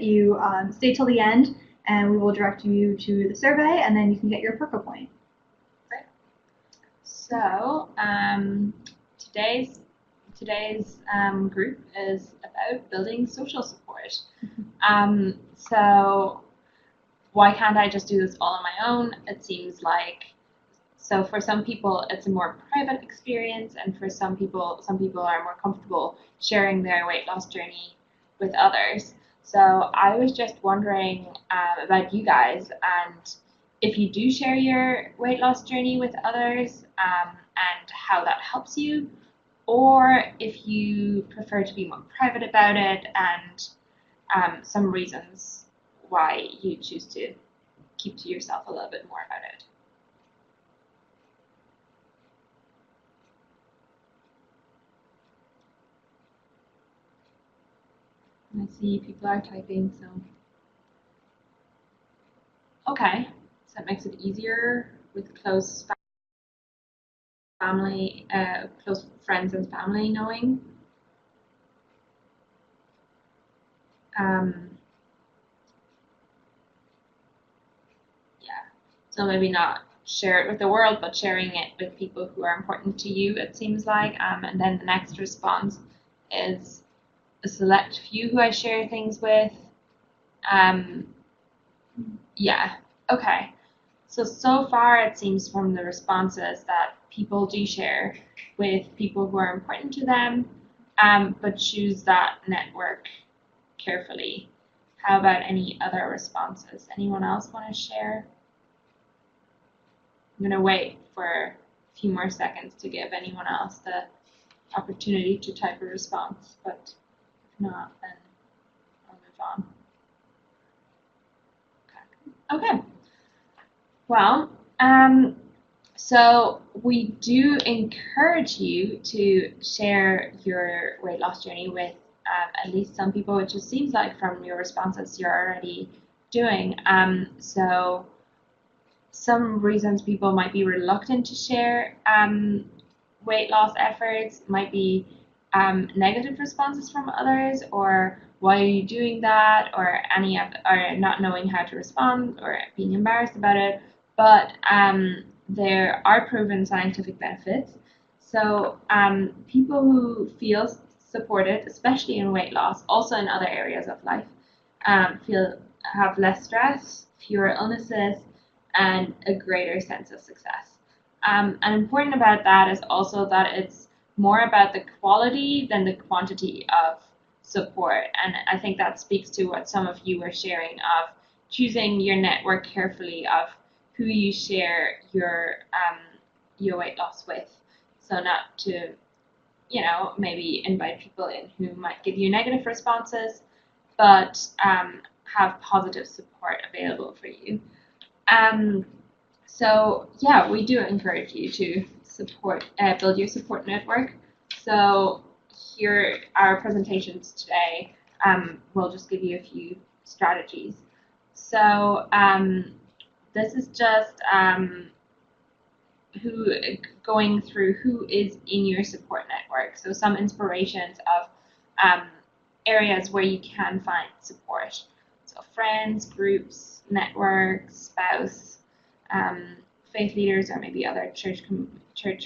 You stay till the end, and we will direct you to the survey, and then you can get your Perko point. Great. So today's group is about building social support. So why can't I just do this all on my own? It seems like, so for some people it's a more private experience, and for some people are more comfortable sharing their weight loss journey with others. So I was just wondering about you guys, and if you do share your weight loss journey with others, and how that helps you, or if you prefer to be more private about it, and some reasons why you choose to keep to yourself a little bit more about it. I see people are typing, so. Okay, so that makes it easier with close family, close friends and family knowing. Yeah, so maybe not share it with the world, but sharing it with people who are important to you, it seems like. And then the next response is a select few who I share things with. Yeah, okay. So far it seems from the responses that people do share with people who are important to them, but choose that network carefully. How about any other responses? Anyone else want to share? I'm going to wait for a few more seconds to give anyone else the opportunity to type a response, but if not, then I'll move on. Okay. Well, so we do encourage you to share your weight loss journey with at least some people, which it seems like from your responses you're already doing. So some reasons people might be reluctant to share weight loss efforts might be negative responses from others, or why are you doing that, or or not knowing how to respond, or being embarrassed about it. But there are proven scientific benefits. So people who feel supported, especially in weight loss, also in other areas of life, have less stress, fewer illnesses, and a greater sense of success. And important about that is also that it's more about the quality than the quantity of support. And I think that speaks to what some of you were sharing of choosing your network carefully, of who you share your weight loss with. So not to, maybe invite people in who might give you negative responses, but have positive support available for you. So yeah, we do encourage you to build your support network. So here are presentations today. We'll just give you a few strategies. So this is just going through who is in your support network. So some inspirations of areas where you can find support. So friends, groups, networks, spouse, faith leaders, or maybe other church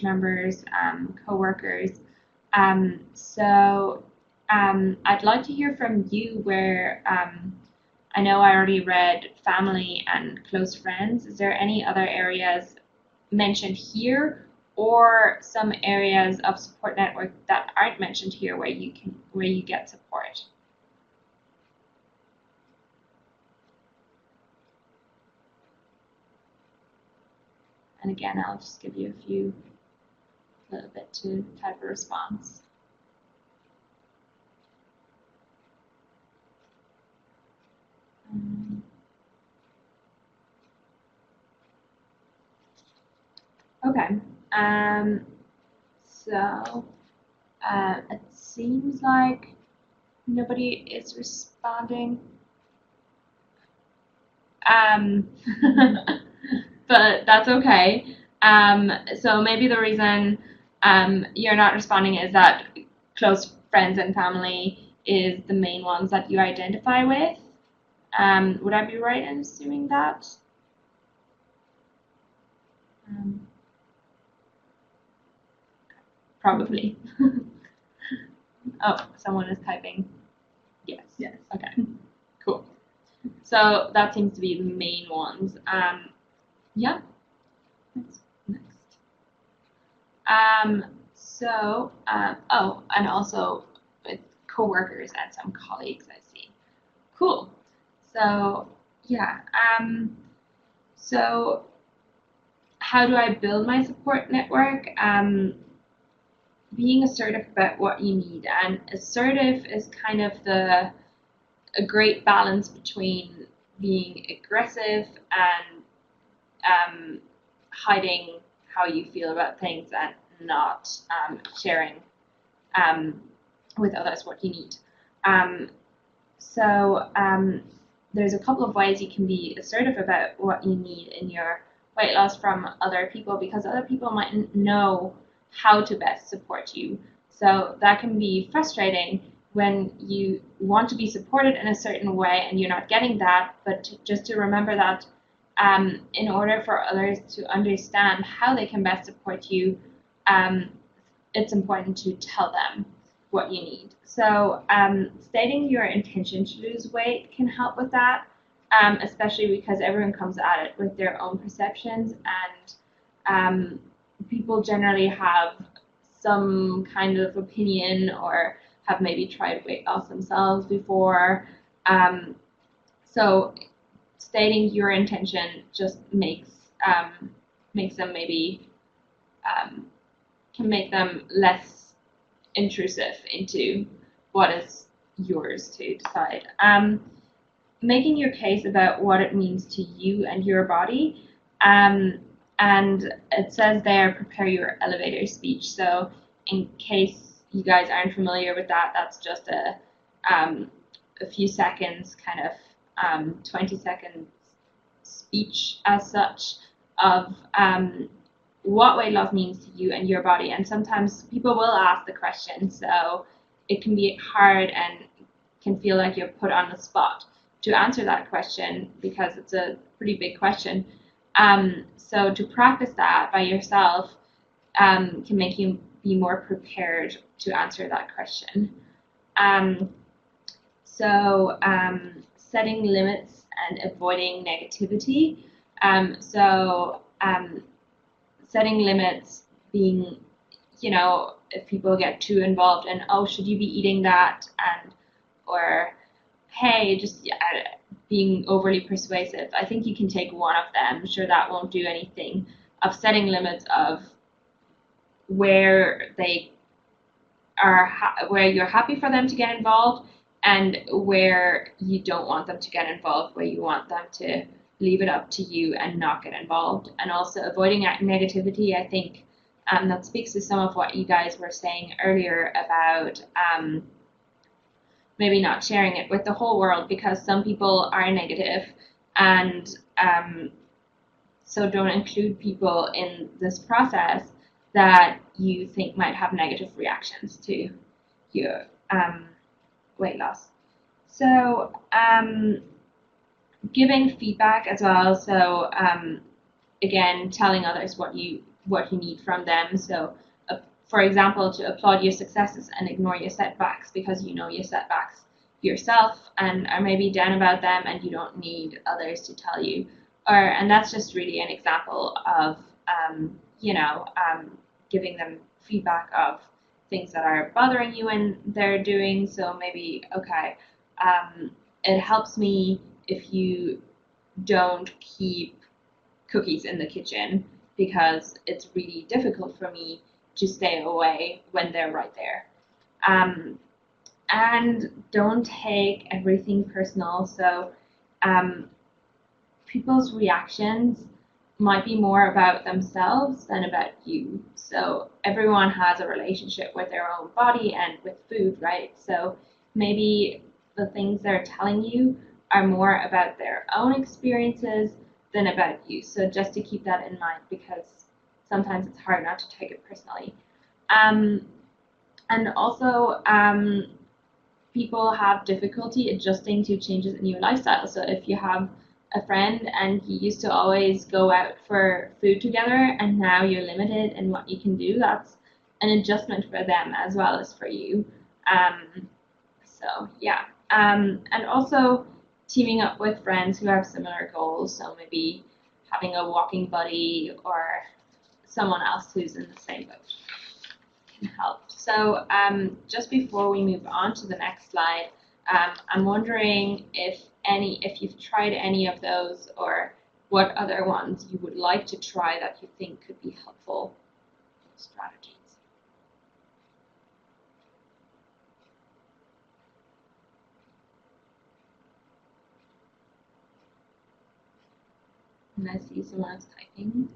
members, co-workers. So I'd like to hear from you where I know I already read family and close friends. Is there any other areas mentioned here, or some areas of support network that aren't mentioned here where you get support? And again, I'll just give you a little bit to type a response. Okay. So it seems like nobody is responding. But that's okay. So maybe the reason you're not responding is that close friends and family is the main ones that you identify with. Would I be right in assuming that? Probably. Oh, someone is typing. Yes. Yes. Okay. Cool. So that seems to be the main ones. Yeah. Next. Oh, and also with coworkers and some colleagues, I see. Cool. So yeah. So how do I build my support network? Being assertive about what you need, and assertive is kind of a great balance between being aggressive and hiding how you feel about things and not sharing with others what you need. So there's a couple of ways you can be assertive about what you need in your weight loss from other people, because other people mightn't know how to best support you. So that can be frustrating when you want to be supported in a certain way and you're not getting that, but just to remember that in order for others to understand how they can best support you, it's important to tell them what you need. So stating your intention to lose weight can help with that, especially because everyone comes at it with their own perceptions, and people generally have some kind of opinion or have maybe tried weight loss themselves before. So stating your intention just makes them maybe can make them less intrusive into what is yours to decide. Making your case about what it means to you and your body. And it says there, prepare your elevator speech. So in case you guys aren't familiar with that, that's just a few seconds, kind of 20 seconds speech as such of what weight loss means to you and your body. And sometimes people will ask the question, so it can be hard and can feel like you're put on the spot to answer that question because it's a pretty big question. So to practice that by yourself can make you be more prepared to answer that question. Setting limits and avoiding negativity. Setting limits being, if people get too involved in, oh, should you be eating that? Or, hey, just being overly persuasive. I think you can take one of them. Sure, that won't do anything. Of setting limits of where they are, where you're happy for them to get involved, and where you don't want them to get involved, where you want them to leave it up to you and not get involved. And also avoiding negativity. I think that speaks to some of what you guys were saying earlier about maybe not sharing it with the whole world, because some people are negative, and so don't include people in this process that you think might have negative reactions to your weight loss. So giving feedback as well. So again, telling others what you need from them. So for example, to applaud your successes and ignore your setbacks because you know your setbacks yourself and are maybe down about them, and you don't need others to tell you. And that's just really an example of giving them feedback of things that are bothering you and they're doing. So maybe, okay, it helps me if you don't keep cookies in the kitchen because it's really difficult for me to stay away when they're right there. And don't take everything personal. So people's reactions might be more about themselves than about you. So everyone has a relationship with their own body and with food, right? So maybe the things they're telling you are more about their own experiences than about you. So just to keep that in mind, because sometimes it's hard not to take it personally. And also people have difficulty adjusting to changes in your lifestyle. So if you have a friend and you used to always go out for food together and now you're limited in what you can do, that's an adjustment for them as well as for you. So yeah, and also teaming up with friends who have similar goals. So maybe having a walking buddy or someone else who's in the same boat can help. So just before we move on to the next slide, I'm wondering if you've tried any of those or what other ones you would like to try that you think could be helpful strategies. And I see someone else typing.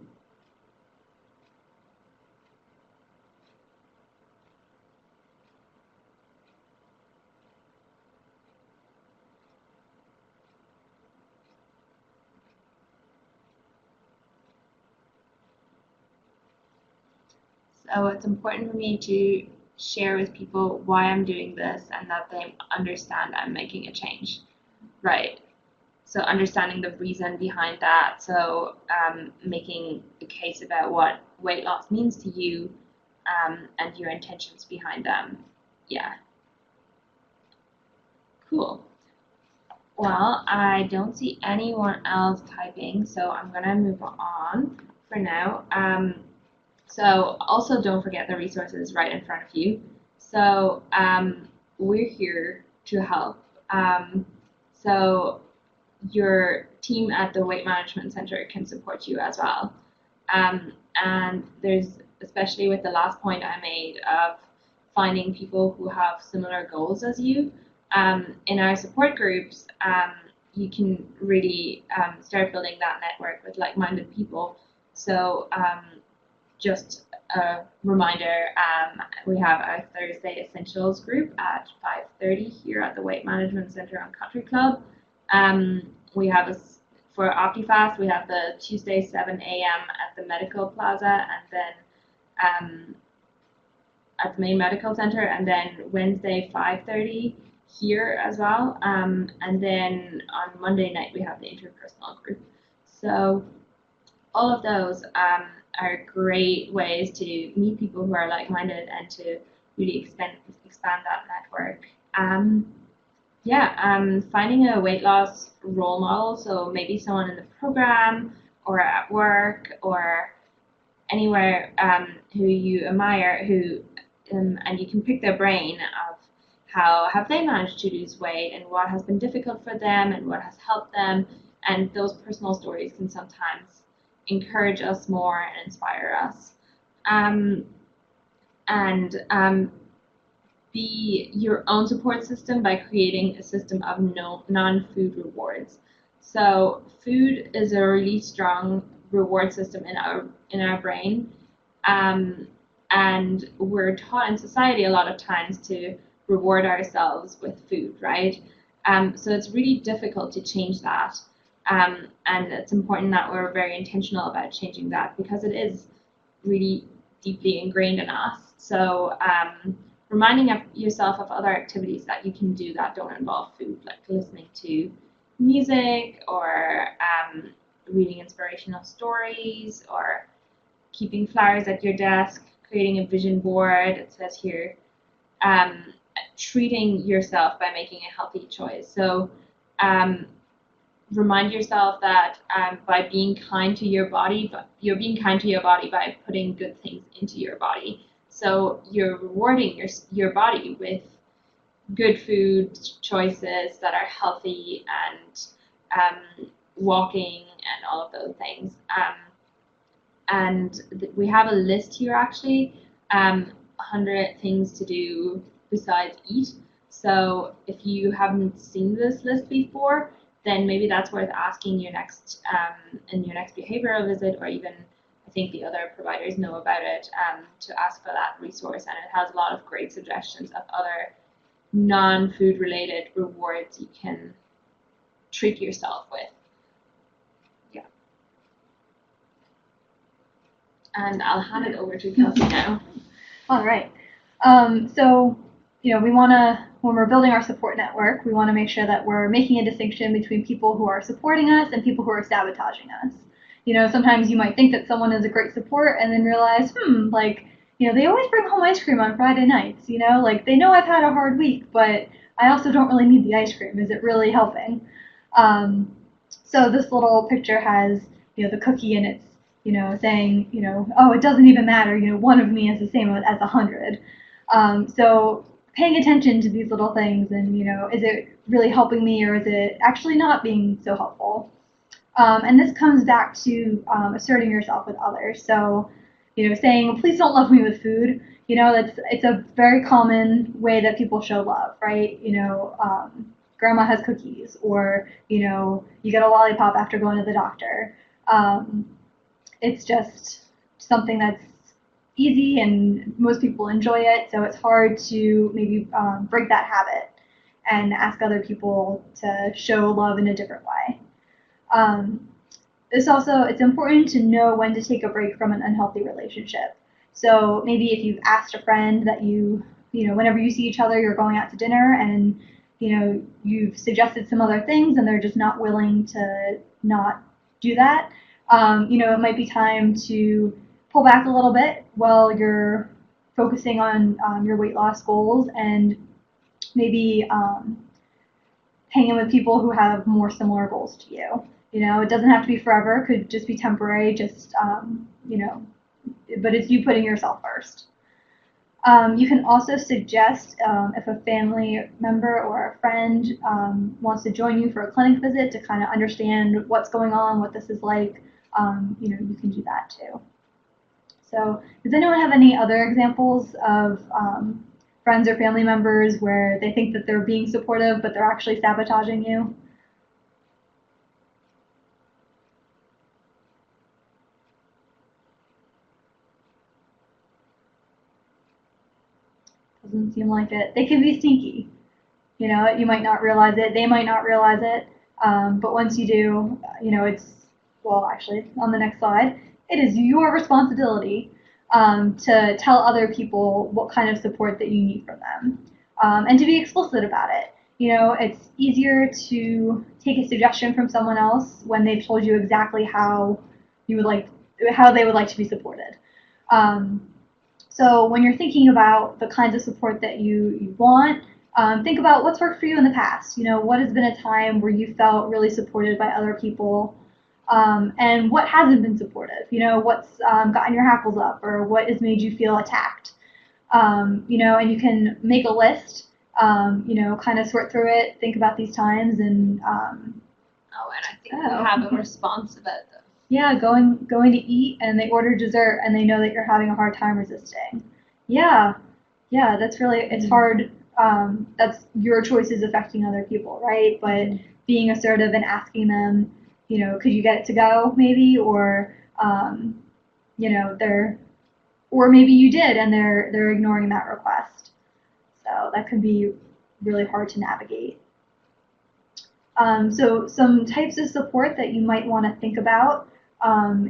So it's important for me to share with people why I'm doing this and that they understand I'm making a change, right? So understanding the reason behind that. So making a case about what weight loss means to you and your intentions behind them. Yeah. Cool. Well, I don't see anyone else typing, so I'm gonna move on for now. So also don't forget the resources right in front of you. So we're here to help. So your team at the Weight Management Center can support you as well. And there's, especially with the last point I made of finding people who have similar goals as you, in our support groups, you can really start building that network with like-minded people. So just a reminder, we have our Thursday Essentials group at 5:30 here at the Weight Management Center on Country Club. We have for Optifast, we have the Tuesday 7 a.m. at the Medical Plaza, and then at the main medical center, and then Wednesday 5:30 here as well. And then on Monday night we have the interpersonal group. So all of those are great ways to meet people who are like-minded and to really expand that network. Finding a weight loss role model, so maybe someone in the program or at work or anywhere who you admire, and you can pick their brain of how have they managed to lose weight and what has been difficult for them and what has helped them, and those personal stories can sometimes encourage us more and inspire us. Be your own support system by creating a system of non-food rewards. So food is a really strong reward system in our brain, and we're taught in society a lot of times to reward ourselves with food, right? So it's really difficult to change that, and it's important that we're very intentional about changing that because it is really deeply ingrained in us. So reminding yourself of other activities that you can do that don't involve food, like listening to music or reading inspirational stories or keeping flowers at your desk, creating a vision board. It says here, treating yourself by making a healthy choice. So remind yourself that by being kind to your body, you're being kind to your body by putting good things into your body. So you're rewarding your body with good food choices that are healthy and walking and all of those things. And we have a list here actually, 100 things to do besides eat. So if you haven't seen this list before, then maybe that's worth asking your next in your next behavioral visit, or even I think the other providers know about it, to ask for that resource. And it has a lot of great suggestions of other non-food related rewards you can treat yourself with. Yeah. And I'll hand it over to Kelsey now. All right. So we want to when we're building our support network, we want to make sure that we're making a distinction between people who are supporting us and people who are sabotaging us. Sometimes you might think that someone is a great support and then realize, like, they always bring home ice cream on Friday nights, like they know I've had a hard week, but I also don't really need the ice cream. Is it really helping? So this little picture has, the cookie, and it's, saying, oh, it doesn't even matter, one of me is the same as 100. So paying attention to these little things and, is it really helping me or is it actually not being so helpful? And this comes back to asserting yourself with others. So, saying, please don't love me with food, it's a very common way that people show love, right? Grandma has cookies, or, you get a lollipop after going to the doctor. It's just something that's easy and most people enjoy it, so it's hard to maybe break that habit and ask other people to show love in a different way. It's important to know when to take a break from an unhealthy relationship. So maybe if you've asked a friend that whenever you see each other, you're going out to dinner, and you've suggested some other things and they're just not willing to not do that, it might be time to pull back a little bit while you're focusing on your weight loss goals, and maybe hanging with people who have more similar goals to you. It doesn't have to be forever. It could just be temporary, but it's you putting yourself first. You can also suggest if a family member or a friend wants to join you for a clinic visit to kind of understand what's going on, what this is like, you can do that too. So does anyone have any other examples of friends or family members where they think that they're being supportive, but they're actually sabotaging you? Doesn't seem like it. They can be sneaky. You might not realize it. They might not realize it. But once you do, actually, on the next slide, it is your responsibility to tell other people what kind of support that you need from them, and to be explicit about it. It's easier to take a suggestion from someone else when they've told you exactly how they would like to be supported. So when you're thinking about the kinds of support that you want, think about what's worked for you in the past. What has been a time where you felt really supported by other people, and what hasn't been supportive. What's gotten your hackles up, or what has made you feel attacked. And you can make a list, kind of sort through it, think about these times, and and I think we have a response about them. Yeah, going to eat and they order dessert and they know that you're having a hard time resisting. Yeah, that's really, it's hard. That's your choices affecting other people, right? But being assertive and asking them, could you get it to go, maybe, or or maybe you did and they're ignoring that request. So that could be really hard to navigate. So some types of support that you might want to think about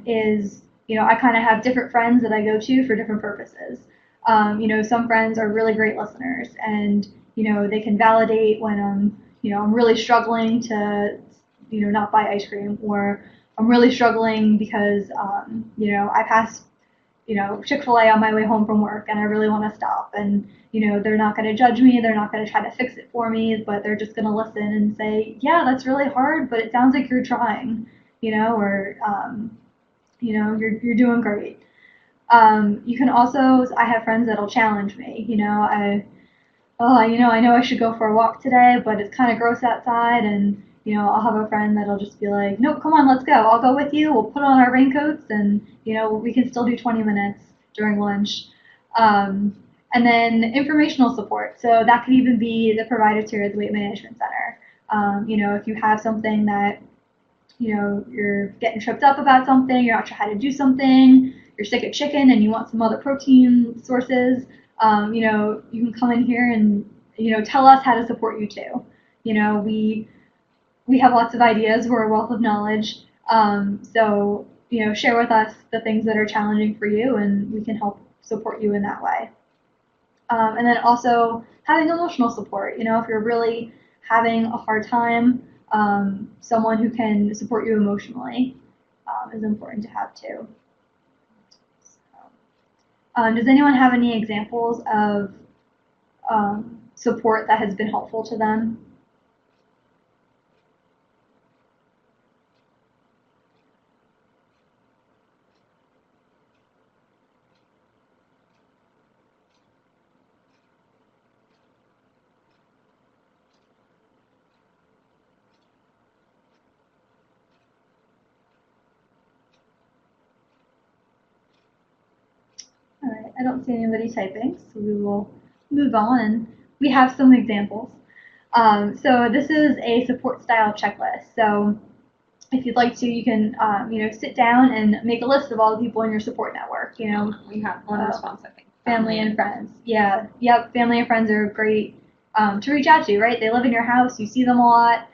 is, I kind of have different friends that I go to for different purposes. Some friends are really great listeners, and they can validate when I'm really struggling to not buy ice cream, or I'm really struggling because I pass Chick-fil-A on my way home from work and I really want to stop, and they're not going to judge me, they're not going to try to fix it for me, but they're just going to listen and say, yeah, that's really hard, but it sounds like you're trying, or you're doing great. You can also, I have friends that'll challenge me. I know I should go for a walk today, but it's kind of gross outside, and I'll have a friend that'll just be like, nope, come on, let's go. I'll go with you. We'll put on our raincoats, and we can still do 20 minutes during lunch. And then informational support. So that could even be the providers here at the Weight Management Center. If you have something that you're getting tripped up about something, you're not sure how to do something, you're sick of chicken and you want some other protein sources, you can come in here and tell us how to support you too. We have lots of ideas. We're a wealth of knowledge. So share with us the things that are challenging for you, and we can help support you in that way. And then also having emotional support. You know, if you're really having a hard time, someone who can support you emotionally is important to have too. Does anyone have any examples of support that has been helpful to them? All right, I don't see anybody typing, so we will move on. And we have some examples. So this is a support style checklist. So if you'd like to, you can, sit down and make a list of all the people in your support network. We have one response, I think. Family and friends. Yeah, yep. Family and friends are great to reach out to, right? They live in your house. You see them a lot.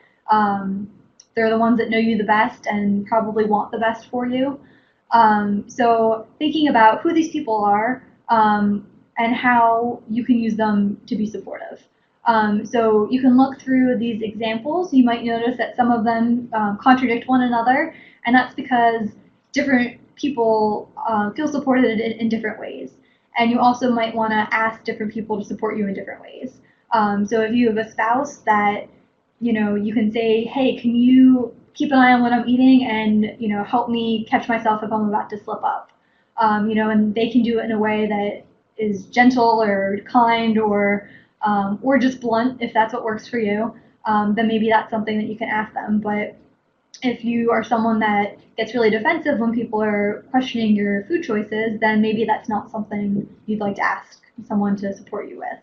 They're the ones that know you the best and probably want the best for you. So thinking about who these people are and how you can use them to be supportive. So you can look through these examples. You might notice that some of them contradict one another, and that's because different people feel supported in different ways. And you also might want to ask different people to support you in different ways. So if you have a spouse that, you can say, hey, can you keep an eye on what I'm eating and, help me catch myself if I'm about to slip up. And they can do it in a way that is gentle or kind or just blunt if that's what works for you. Then maybe that's something that you can ask them. But if you are someone that gets really defensive when people are questioning your food choices, then maybe that's not something you'd like to ask someone to support you with.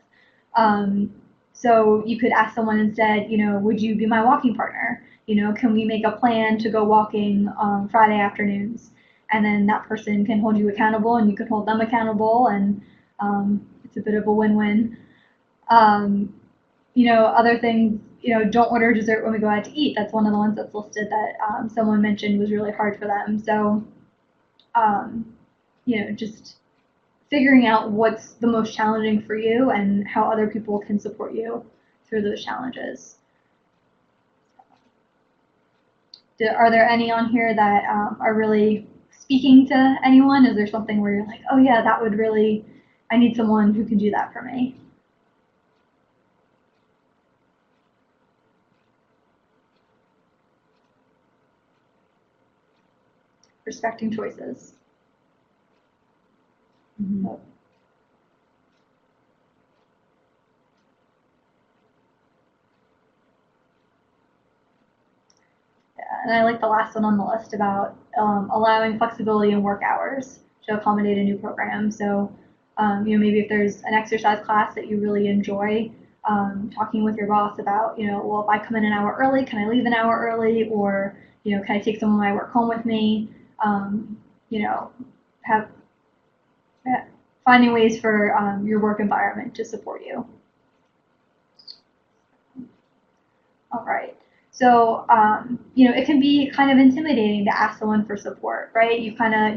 So you could ask someone instead, would you be my walking partner? Can we make a plan to go walking Friday afternoons? And then that person can hold you accountable and you can hold them accountable, and it's a bit of a win-win. Other things, don't order dessert when we go out to eat. That's one of the ones that's listed that someone mentioned was really hard for them. So, just figuring out what's the most challenging for you and how other people can support you through those challenges. Are there any on here that are really speaking to anyone? Is there something where you're like, oh yeah, that would really, I need someone who can do that for me? Respecting choices. Mm-hmm. And I like the last one on the list about allowing flexibility in work hours to accommodate a new program. So, maybe if there's an exercise class that you really enjoy, talking with your boss about, well, if I come in an hour early, can I leave an hour early? Or, can I take some of my work home with me? Have finding ways for your work environment to support you. All right. So, it can be kind of intimidating to ask someone for support, right? You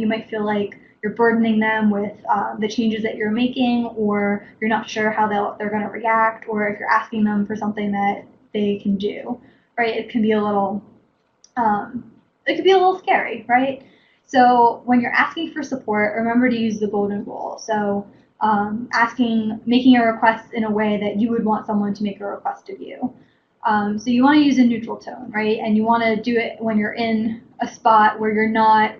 might feel like you're burdening them with the changes that you're making, or you're not sure how they're going to react, or if you're asking them for something that they can do, right? It could be a little scary, right? So when you're asking for support, remember to use the golden rule. So making a request in a way that you would want someone to make a request of you. So you want to use a neutral tone, right? And you want to do it when you're in a spot where you're not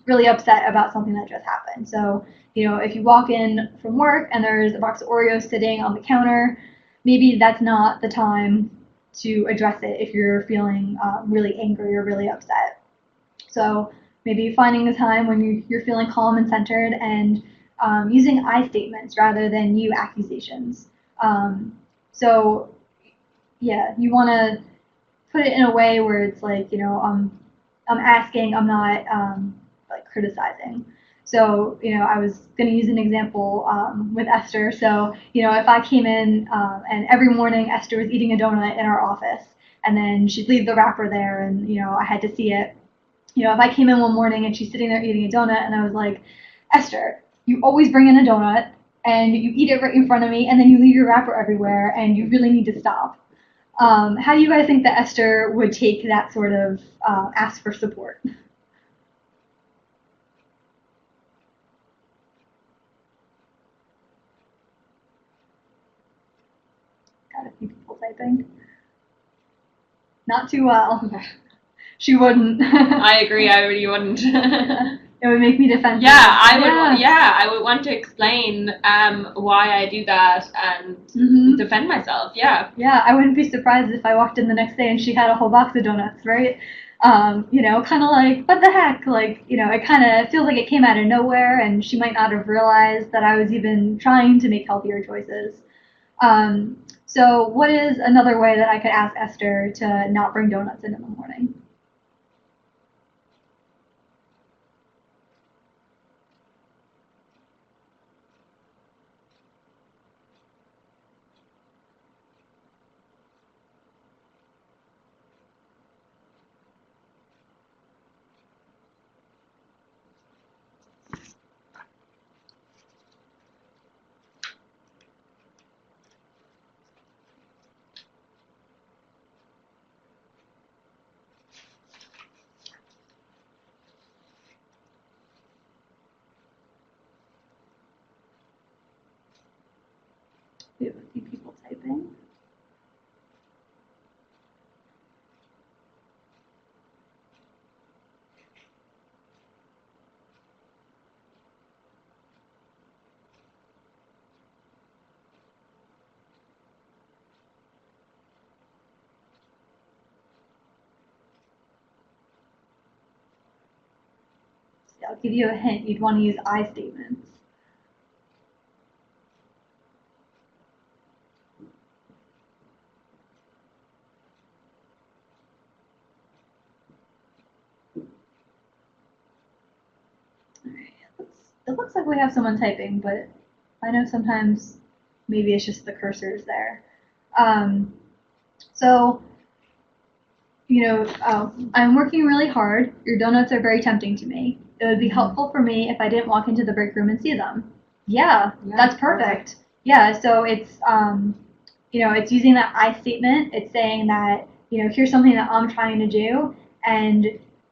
really upset about something that just happened. So, if you walk in from work and there's a box of Oreos sitting on the counter, maybe that's not the time to address it if you're feeling really angry or really upset. So maybe finding a time when you're feeling calm and centered and using I statements rather than you accusations. So yeah, you want to put it in a way where it's like, I'm asking, I'm not like criticizing. So, I was going to use an example with Esther. So, if I came in and every morning Esther was eating a donut in our office, and then she'd leave the wrapper there, and, I had to see it. If I came in one morning and she's sitting there eating a donut, and I was like, Esther, you always bring in a donut, and you eat it right in front of me, and then you leave your wrapper everywhere, and you really need to stop. How do you guys think that Esther would take that sort of ask for support? Got a few people typing. Not too well. She wouldn't. I agree. I really wouldn't. It would make me defensive. Yeah, I would. Yeah, I would want to explain why I do that and defend myself. Yeah. Yeah, I wouldn't be surprised if I walked in the next day and she had a whole box of donuts, right? You know, kind of like, what the heck? Like, you know, it kind of feels like it came out of nowhere, and she might not have realized that I was even trying to make healthier choices. So, what is another way that I could ask Esther to not bring donuts in the morning? We have a few people typing. So I'll give you a hint. You'd want to use I statements. It looks like we have someone typing, but I know sometimes maybe it's just the cursors there. So, you know, I'm working really hard. Your donuts are very tempting to me. It would be helpful for me if I didn't walk into the break room and see them. Yeah, that's perfect. Yeah, so it's, you know, it's using that I statement. It's saying that, you know, here's something that I'm trying to do, and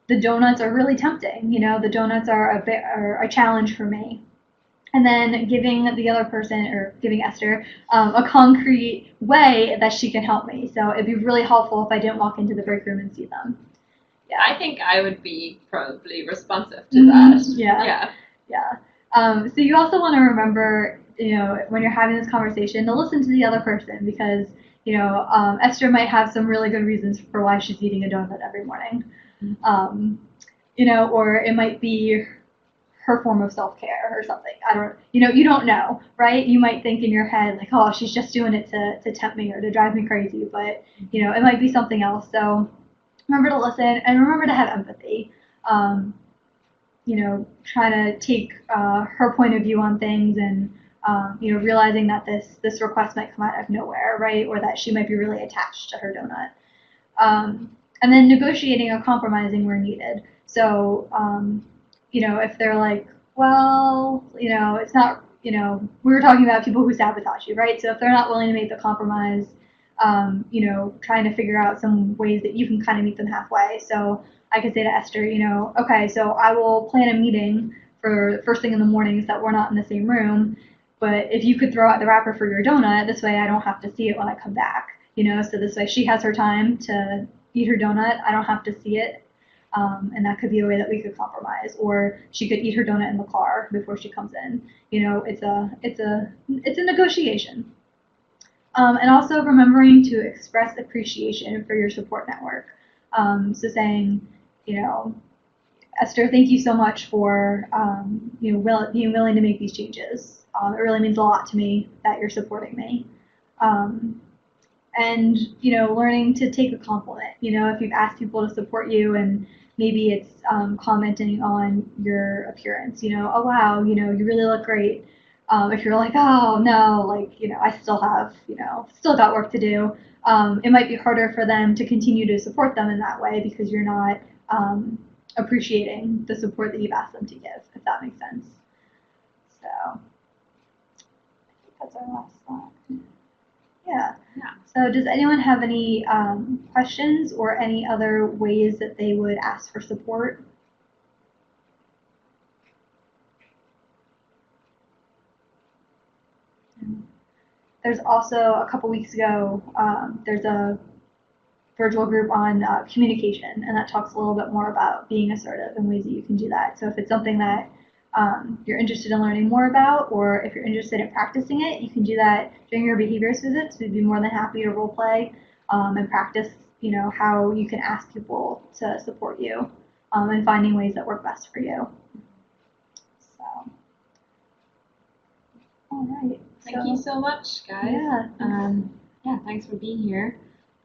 the donuts are really tempting. You know, the donuts are a challenge for me. And then giving the other person, or giving Esther, a concrete way that she can help me. So it'd be really helpful if I didn't walk into the break room and see them. Yeah. I think I would be probably responsive to that. Yeah. So you also want to remember, you know, when you're having this conversation, to listen to the other person, because, you know, Esther might have some really good reasons for why she's eating a donut every morning. You know, or it might be her form of self-care or something. I don't, you know, you don't know, right? You might think in your head, like, oh, she's just doing it to tempt me or to drive me crazy, but, you know, it might be something else. So remember to listen, and remember to have empathy. You know, try to take her point of view on things, and, you know, realizing that this request might come out of nowhere, right? Or that she might be really attached to her donut. And then negotiating or compromising where needed. So, you know, if they're like, well, you know, it's not, you know, we were talking about people who sabotage you, right? So if they're not willing to make the compromise, you know, trying to figure out some ways that you can kind of meet them halfway. So I could say to Esther, you know, okay, so I will plan a meeting for first thing in the mornings that we're not in the same room, but if you could throw out the wrapper for your donut, this way I don't have to see it when I come back, you know, so this way she has her time to eat her donut, I don't have to see it. And that could be a way that we could compromise, or she could eat her donut in the car before she comes in. You know, it's a negotiation. And also remembering to express appreciation for your support network. So saying, you know, Esther, thank you so much for, you know, being willing to make these changes. It really means a lot to me that you're supporting me. And, you know, learning to take a compliment. You know, if you've asked people to support you, and maybe it's commenting on your appearance, you know, oh wow, you know, you really look great. If you're like, oh no, like, you know, I still have, you know, still got work to do. It might be harder for them to continue to support them in that way, because you're not appreciating the support that you've asked them to give, if that makes sense. So that's our last slide. Yeah. Yeah. So does anyone have any questions or any other ways that they would ask for support? There's also, a couple weeks ago, there's a virtual group on communication, and that talks a little bit more about being assertive and ways that you can do that. So if it's something that you're interested in learning more about, or if you're interested in practicing it, you can do that during your behaviorist visits. We'd be more than happy to role play and practice, how you can ask people to support you and finding ways that work best for you. So, all right. Thank you so much, guys. Yeah. Thanks for being here.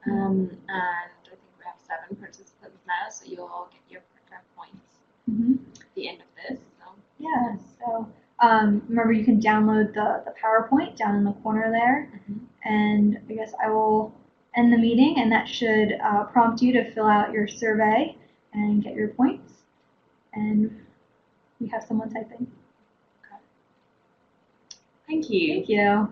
And I think we have 7 participants now, so you'll all get your points at the end of this. So. Yeah. So remember, you can download the PowerPoint down in the corner there, and I guess I will end the meeting, and that should prompt you to fill out your survey and get your points. And we have someone typing. Okay. Thank you. Thank you.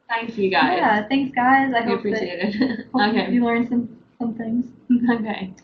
Thanks, you guys. Yeah, thanks, guys. I hope appreciate it. Hope Okay. you learned some things. Okay.